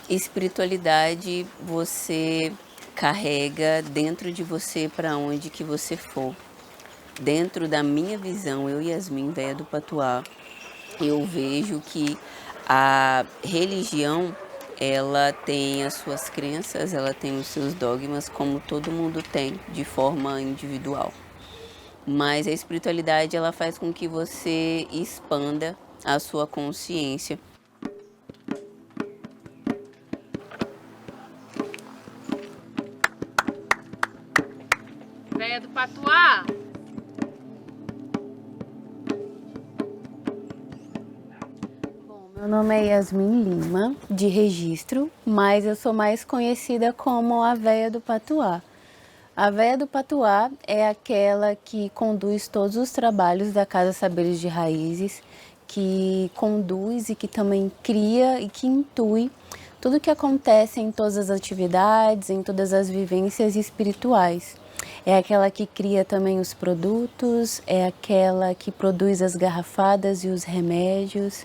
Espiritualidade você carrega dentro de você para onde que você for. Dentro da minha visão, eu, Yasmin, véia do Patuá, eu vejo que a religião, ela tem as suas crenças, ela tem os seus dogmas, como todo mundo tem, de forma individual. Mas a espiritualidade, ela faz com que você expanda a sua consciência. Véia do Patuá! Meu nome é Yasmin Lima, de registro, mas eu sou mais conhecida como a Véia do Patuá. A Véia do Patuá é aquela que conduz todos os trabalhos da Casa Saberes de Raízes, que conduz e que também cria e que intui tudo o que acontece em todas as atividades, em todas as vivências espirituais. É aquela que cria também os produtos, é aquela que produz as garrafadas e os remédios,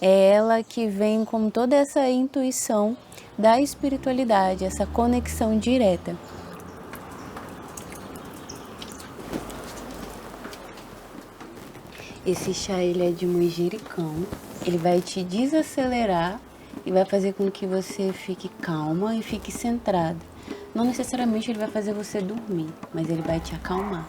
é ela que vem com toda essa intuição da espiritualidade, essa conexão direta. Esse chá ele é de manjericão, ele vai te desacelerar e vai fazer com que você fique calma e fique centrada. Não necessariamente ele vai fazer você dormir, mas ele vai te acalmar.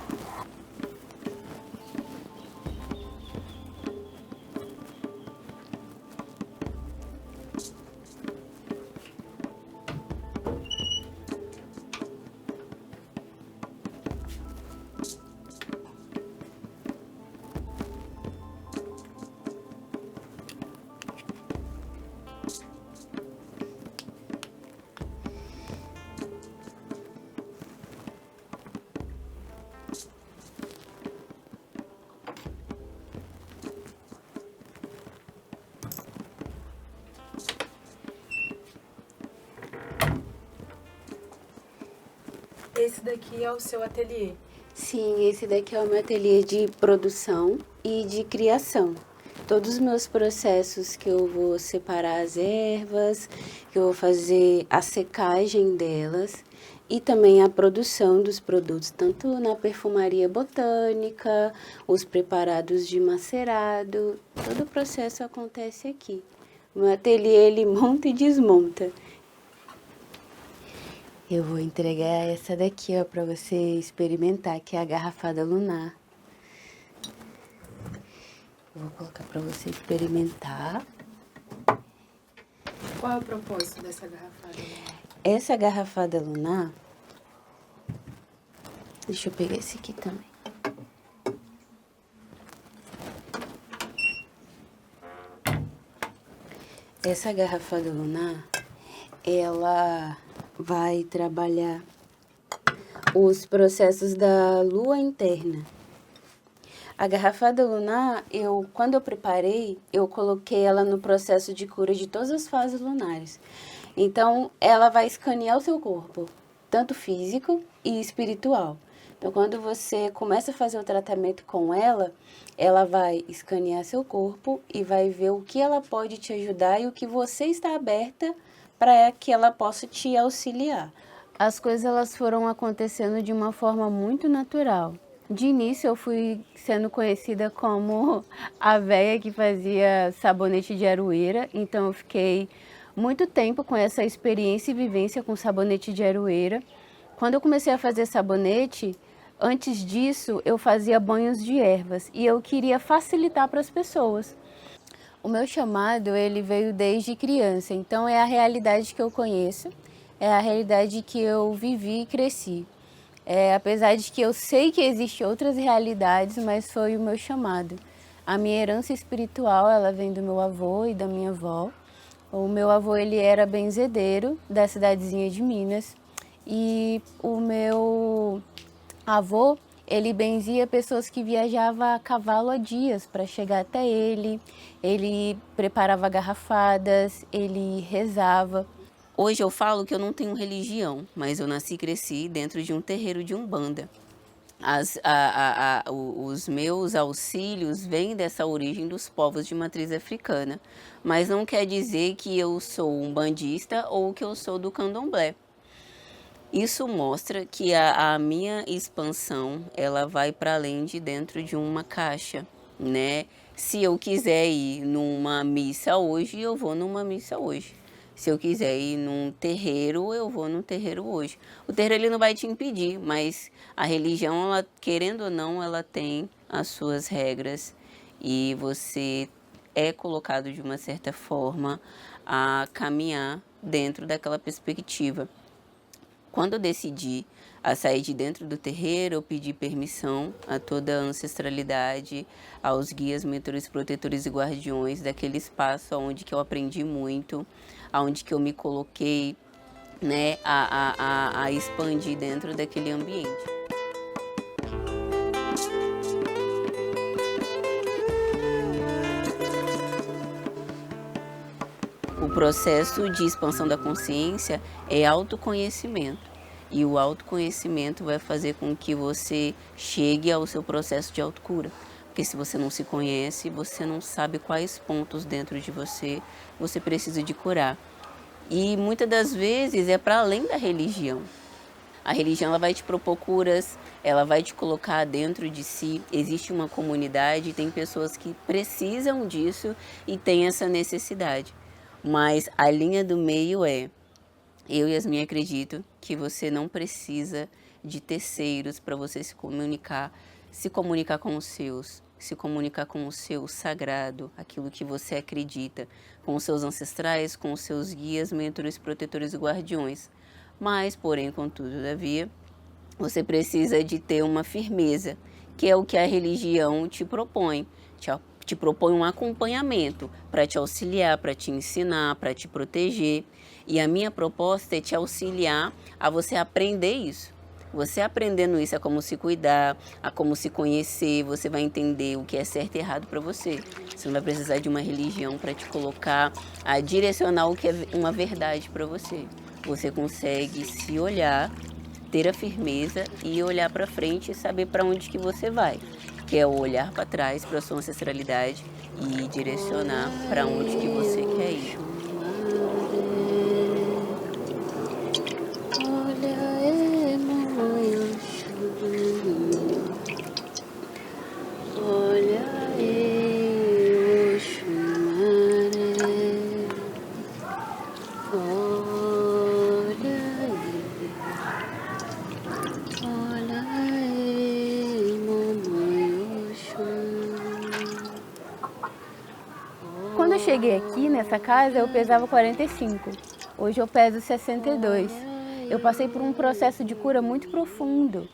Esse daqui é o seu ateliê. Sim, esse daqui é o meu ateliê de produção e de criação. Todos os meus processos que eu vou separar as ervas, que eu vou fazer a secagem delas e também a produção dos produtos, tanto na perfumaria botânica, os preparados de macerado, todo o processo acontece aqui. O meu ateliê, ele monta e desmonta. Eu vou entregar essa daqui, ó, pra você experimentar, que é a garrafada lunar. Eu vou colocar pra você experimentar. Qual é o propósito dessa garrafada? Essa garrafada lunar... Deixa eu pegar esse aqui também. Essa garrafada lunar, ela vai trabalhar os processos da lua interna. A garrafada lunar, quando eu preparei, eu coloquei ela no processo de cura de todas as fases lunares. Então, ela vai escanear o seu corpo, tanto físico e espiritual. Então, quando você começa a fazer o tratamento com ela, ela vai escanear seu corpo e vai ver o que ela pode te ajudar e o que você está aberta para que ela possa te auxiliar. As coisas elas foram acontecendo de uma forma muito natural. De início eu fui sendo conhecida como a véia que fazia sabonete de aroeira, então eu fiquei muito tempo com essa experiência e vivência com sabonete de aroeira. Quando eu comecei a fazer sabonete, antes disso eu fazia banhos de ervas e eu queria facilitar para as pessoas. O meu chamado, ele veio desde criança, então é a realidade que eu conheço, é a realidade que eu vivi e cresci. Apesar de que eu sei que existem outras realidades, mas foi o meu chamado. A minha herança espiritual, ela vem do meu avô e da minha avó. O meu avô, ele era benzedeiro da cidadezinha de Minas. E o meu avô, ele benzia pessoas que viajavam a cavalo há dias para chegar até ele. Ele preparava garrafadas, ele rezava. Hoje eu falo que eu não tenho religião, mas eu nasci e cresci dentro de um terreiro de Umbanda. Os meus auxílios vêm dessa origem dos povos de matriz africana, mas não quer dizer que eu sou um bandista ou que eu sou do candomblé. Isso mostra que a minha expansão, ela vai para além de dentro de uma caixa, né? Se eu quiser ir numa missa hoje, eu vou numa missa hoje. Se eu quiser ir num terreiro, eu vou num terreiro hoje. O terreiro ele não vai te impedir, mas a religião, ela, querendo ou não, ela tem as suas regras e você é colocado de uma certa forma a caminhar dentro daquela perspectiva. Quando eu decidi a sair de dentro do terreiro, eu pedi permissão a toda a ancestralidade, aos guias, mentores, protetores e guardiões daquele espaço onde que eu aprendi muito, aonde que eu me coloquei, né, a expandir dentro daquele ambiente. O processo de expansão da consciência é autoconhecimento. E o autoconhecimento vai fazer com que você chegue ao seu processo de autocura. Porque se você não se conhece, você não sabe quais pontos dentro de você precisa de curar. E muitas das vezes é para além da religião. A religião ela vai te propor curas, ela vai te colocar dentro de si. Existe uma comunidade, tem pessoas que precisam disso e têm essa necessidade. Mas a linha do meio é, eu e Yasmin acredito que você não precisa de terceiros para você se comunicar com os seus, se comunicar com o seu sagrado, aquilo que você acredita, com os seus ancestrais, com os seus guias, mentores, protetores e guardiões. Mas, porém, contudo, todavia, você precisa de ter uma firmeza, que é o que a religião te propõe. Te propõe um acompanhamento para te auxiliar, para te ensinar, para te proteger. E a minha proposta é te auxiliar a você aprender isso. Você aprendendo isso, a como se cuidar, a como se conhecer, você vai entender o que é certo e errado para você. Você não vai precisar de uma religião para te colocar, a direcionar o que é uma verdade para você. Você consegue se olhar, ter a firmeza e olhar para frente e saber para onde que você vai. Que é o olhar para trás, para a sua ancestralidade e direcionar para onde que você quer ir. Quando eu cheguei aqui nessa casa, eu pesava 45. Hoje eu peso 62. Eu passei por um processo de cura muito profundo.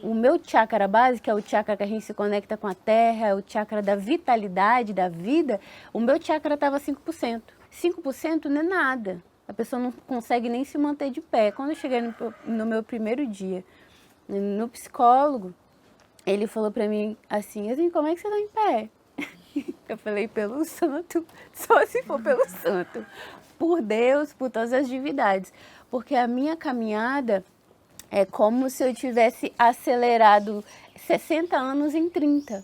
O meu chakra base, que é o chakra que a gente se conecta com a terra, é o chakra da vitalidade, da vida, o meu chakra estava 5%. 5% não é nada. A pessoa não consegue nem se manter de pé. Quando eu cheguei no meu primeiro dia no psicólogo, ele falou pra mim assim, como é que você tá em pé? Eu falei, pelo santo, só se for pelo santo. Por Deus, por todas as divindades. Porque a minha caminhada é como se eu tivesse acelerado 60 anos em 30.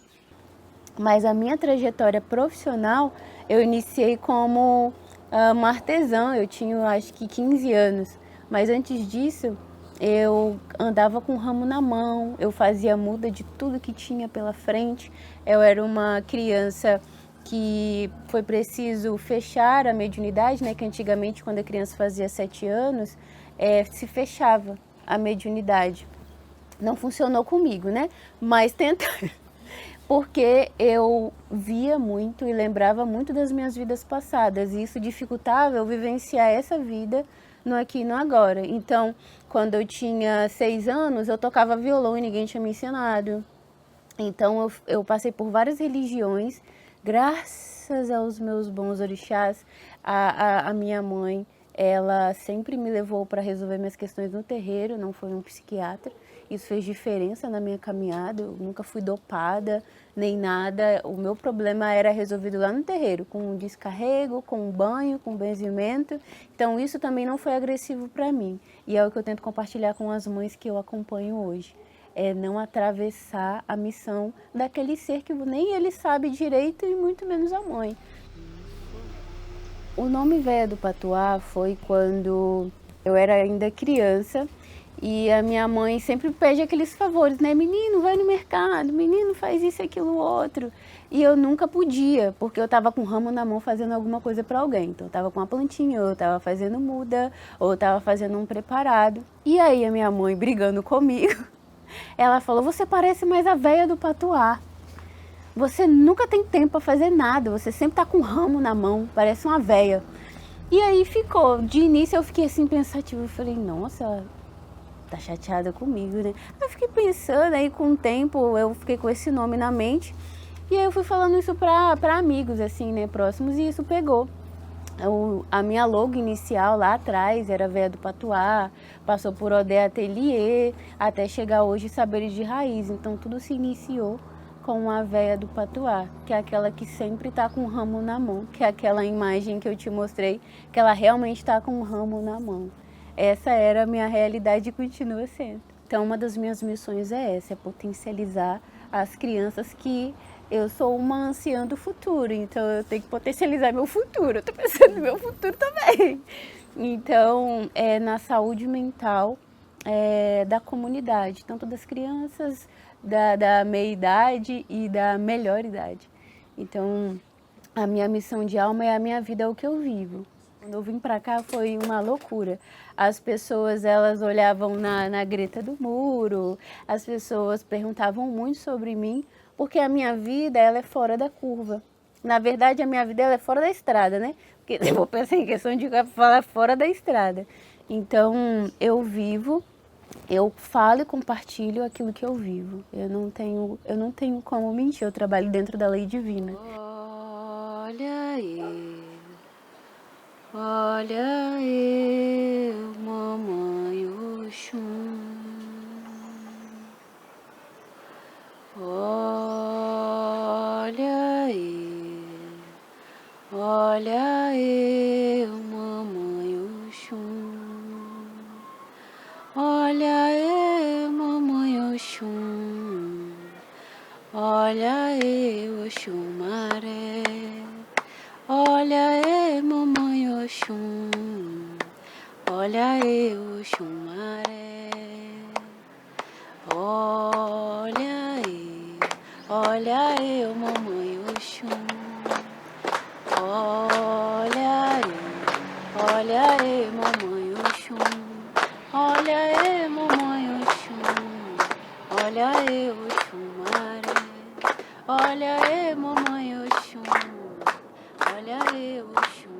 Mas a minha trajetória profissional, eu iniciei como uma artesã, eu tinha acho que 15 anos. Mas antes disso, eu andava com ramo na mão, eu fazia muda de tudo que tinha pela frente. Eu era uma criança que foi preciso fechar a mediunidade, né? Que antigamente, quando a criança fazia 7 anos, se fechava a mediunidade. Não funcionou comigo, né? Mas tenta, porque eu via muito e lembrava muito das minhas vidas passadas. E isso dificultava eu vivenciar essa vida no aqui e no agora. Então, quando eu tinha 6 anos, eu tocava violão e ninguém tinha me ensinado. Então, eu passei por várias religiões, graças aos meus bons orixás. A minha mãe, ela sempre me levou para resolver minhas questões no terreiro, não foi um psiquiatra. Isso fez diferença na minha caminhada, eu nunca fui dopada, nem nada. O meu problema era resolvido lá no terreiro, com um descarrego, com um banho, com um benzimento. Então, isso também não foi agressivo para mim. E é o que eu tento compartilhar com as mães que eu acompanho hoje. é não atravessar a missão daquele ser que nem ele sabe direito e muito menos a mãe. O nome Véia do Patuá foi quando eu era ainda criança e a minha mãe sempre pede aqueles favores, né? Menino, vai no mercado, menino, faz isso, aquilo, outro. E eu nunca podia, porque eu estava com o ramo na mão fazendo alguma coisa para alguém. Então eu estava com uma plantinha, ou eu estava fazendo muda, ou eu estava fazendo um preparado. E aí a minha mãe brigando comigo, ela falou, você parece mais a véia do Patuá. Você nunca tem tempo para fazer nada, você sempre tá com um ramo na mão, parece uma véia. E aí ficou, de início eu fiquei assim pensativa, eu falei, nossa, tá chateada comigo, né? Eu fiquei pensando, aí com o tempo eu fiquei com esse nome na mente, e aí eu fui falando isso pra amigos, assim, né, próximos, e isso pegou. A minha logo inicial lá atrás era Véia do Patuá, passou por Odé Atelier, até chegar hoje Saberes de Raiz, então tudo se iniciou com a Véia do Patuá, que é aquela que sempre está com o ramo na mão, que é aquela imagem que eu te mostrei, que ela realmente está com o ramo na mão. Essa era a minha realidade e continua sendo. Então, uma das minhas missões é essa, é potencializar as crianças que eu sou uma anciã do futuro, então eu tenho que potencializar meu futuro, eu estou pensando no meu futuro também. Então, é na saúde mental da comunidade, tanto das crianças, da meia-idade e da melhor idade. Então, a minha missão de alma é a minha vida, é o que eu vivo. Quando eu vim para cá foi uma loucura. As pessoas, elas olhavam na greta do muro, as pessoas perguntavam muito sobre mim, porque a minha vida, ela é fora da curva. Na verdade, a minha vida, ela é fora da estrada, né? Porque eu vou pensar em questão de falar fora da estrada. Então, eu vivo, eu falo e compartilho aquilo que eu vivo. Eu não tenho como mentir, eu trabalho dentro da lei divina. Olha eu, mamãe Oxum. Olha eu, mamãe Oxum. Olha eu, mamãe Oxum. Olha eu, Oxumaré. Olha eu, mamãe Oxum. Olha eu, Oxumaré. Olha eu, mamãe Oxum. Olha eu, mamãe Oxum. Olha eu, mamãe Oxum. Olha eu, Oxumaré. Olha eu, mamãe Oxum. Olha eu, Oxum.